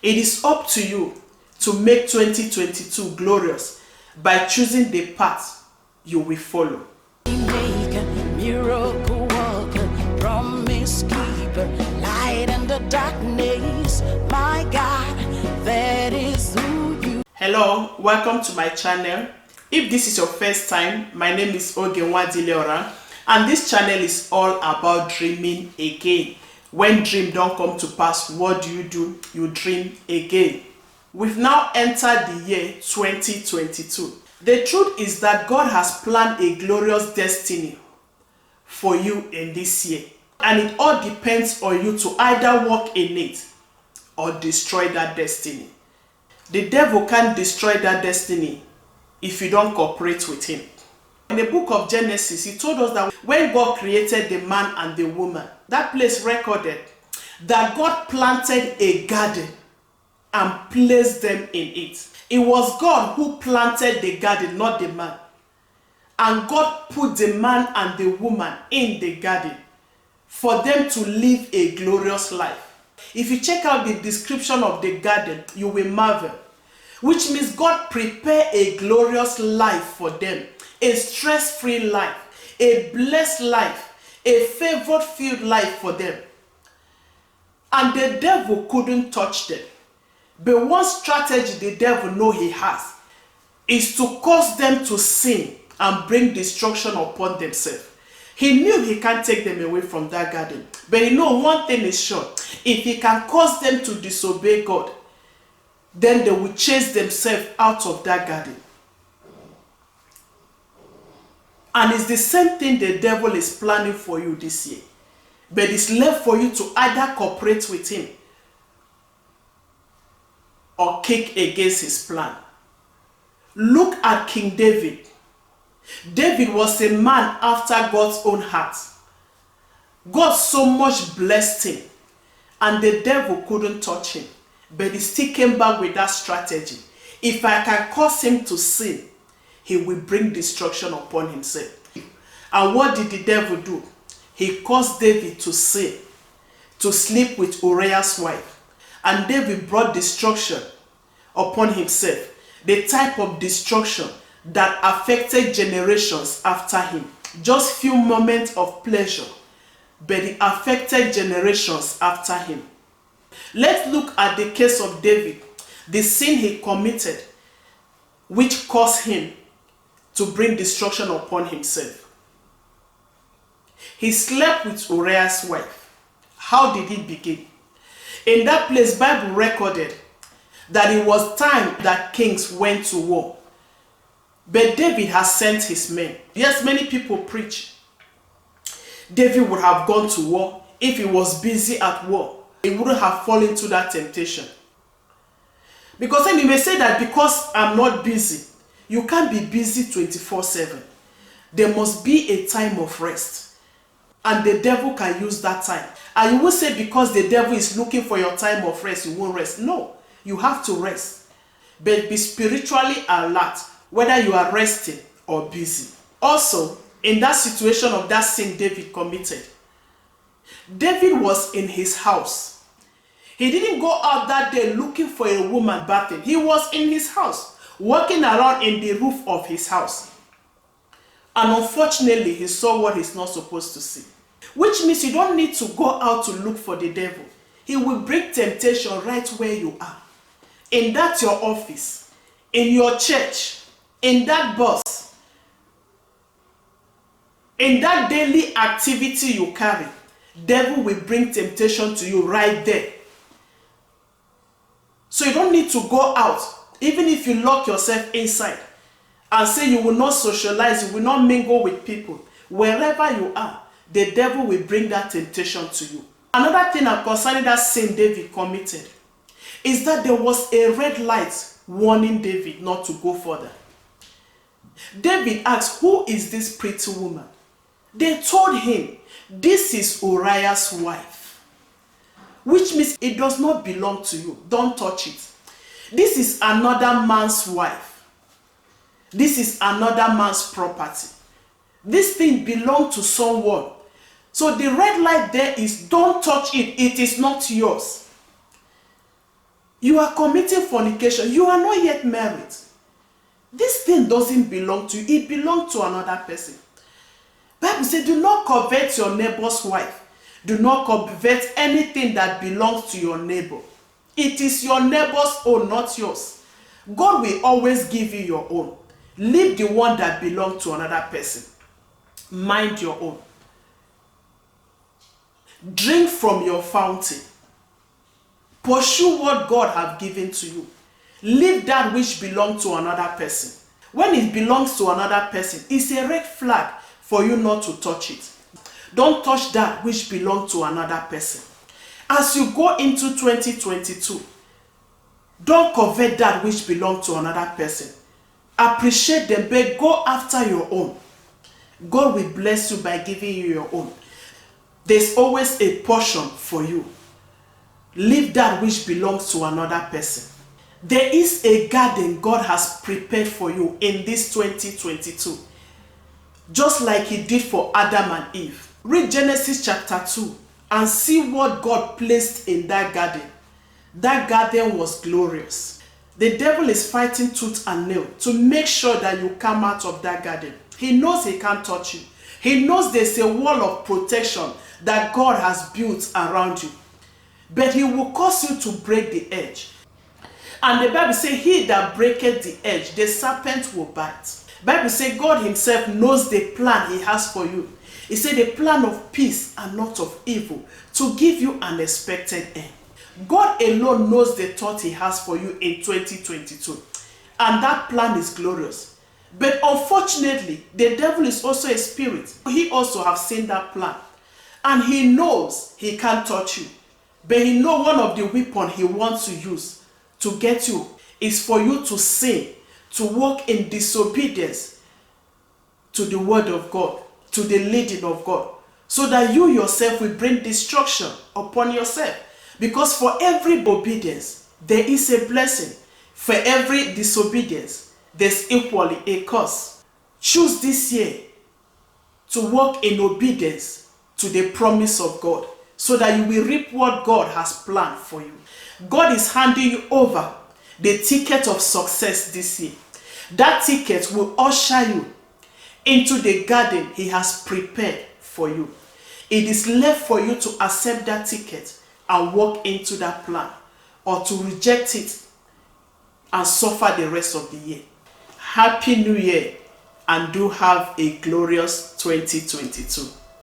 It is up to you to make 2022 glorious by choosing the path you will follow. Miracle worker, promise keeper, light in the darkness, my God, that is who you. Hello, welcome to my channel. If this is your first time, my name is Ogenwa Dileora, and this channel is all about dreaming again. When dream don't come to pass, what do? You dream again. We've now entered the year 2022. The truth is that God has planned a glorious destiny for you in this year. And it all depends on you to either walk in it or destroy that destiny. The devil can't destroy that destiny if you don't cooperate with him. In the book of Genesis, he told us that when God created the man and the woman, that place recorded that God planted a garden and placed them in it. It was God who planted the garden, not the man. And God put the man and the woman in the garden for them to live a glorious life. If you check out the description of the garden, you will marvel. Which means God prepared a glorious life for them. A stress-free life. A blessed life. A favor-filled life for them. And the devil couldn't touch them. But one strategy the devil knows he has is to cause them to sin and bring destruction upon themselves. He knew he can't take them away from that garden. But you know, one thing is sure. If he can cause them to disobey God, then they will chase themselves out of that garden. And it's the same thing the devil is planning for you this year. But it's left for you to either cooperate with him or kick against his plan. Look at King David. David was a man after God's own heart. God so much blessed him, and the devil couldn't touch him. But he still came back with that strategy. If I can cause him to sin, he will bring destruction upon himself. And what did the devil do? He caused David to sin, to sleep with Uriah's wife. And David brought destruction upon himself. The type of destruction that affected generations after him. Just few moments of pleasure, but it affected generations after him. Let's look at the case of David, the sin he committed, which caused him to bring destruction upon himself. He slept with Uriah's wife. How did it begin? In that place, Bible recorded that it was time that kings went to war. But David has sent his men. Yes, many people preach David would have gone to war if he was busy at war. He wouldn't have fallen into that temptation. Because then you may say that because I'm not busy, you can't be busy 24/7. There must be a time of rest. And the devil can use that time. And you will say because the devil is looking for your time of rest, you won't rest. No, you have to rest. But be spiritually alert, whether you are resting or busy. Also, in that situation of that sin David committed, David was in his house. He didn't go out that day looking for a woman bathing. He was in his house, walking around in the roof of his house. And unfortunately, he saw what he's not supposed to see. Which means you don't need to go out to look for the devil. He will bring temptation right where you are. In that your office, in your church, in that bus, in that daily activity you carry, devil will bring temptation to you right there. So you don't need to go out, even if you lock yourself inside and say you will not socialize, you will not mingle with people. Wherever you are, the devil will bring that temptation to you. Another thing concerning that sin David committed is that there was a red light warning David not to go further. David asked, who is this pretty woman? They told him, this is Uriah's wife. Which means it does not belong to you. Don't touch it. This is another man's wife. This is another man's property. This thing belongs to someone. So the red light there is don't touch it. It is not yours. You are committing fornication. You are not yet married. This thing doesn't belong to you. It belongs to another person. Bible says, do not covet your neighbor's wife. Do not covet anything that belongs to your neighbor. It is your neighbor's own, not yours. God will always give you your own. Leave the one that belongs to another person. Mind your own. Drink from your fountain. Pursue what God has given to you. Leave that which belongs to another person. When it belongs to another person, it's a red flag for you not to touch it. Don't touch that which belongs to another person. As you go into 2022, don't covet that which belongs to another person. Appreciate them, but go after your own. God will bless you by giving you your own. There's always a portion for you. Leave that which belongs to another person. There is a garden God has prepared for you in this 2022. Just like he did for Adam and Eve. Read Genesis chapter 2 and see what God placed in that garden. That garden was glorious. The devil is fighting tooth and nail to make sure that you come out of that garden. He knows he can't touch you. He knows there's a wall of protection that God has built around you. But he will cause you to break the edge. And the Bible says, he that breaketh the edge, the serpent will bite. Bible says God himself knows the plan he has for you. He said the plan of peace and not of evil, to give you an expected end. God alone knows the thought he has for you in 2022. And that plan is glorious. But unfortunately, the devil is also a spirit. He also has seen that plan. And he knows he can't touch you. But he knows one of the weapons he wants to use to get you is for you to sin, to walk in disobedience to the word of God, to the leading of God, so that you yourself will bring destruction upon yourself. Because for every obedience, there is a blessing. For every disobedience, there's equally a curse. Choose this year to walk in obedience to the promise of God, so that you will reap what God has planned for you. God is handing you over the ticket of success this year. That ticket will usher you into the garden he has prepared for you. It is left for you to accept that ticket and walk into that plan, or to reject it and suffer the rest of the year. Happy New Year, and do have a glorious 2022.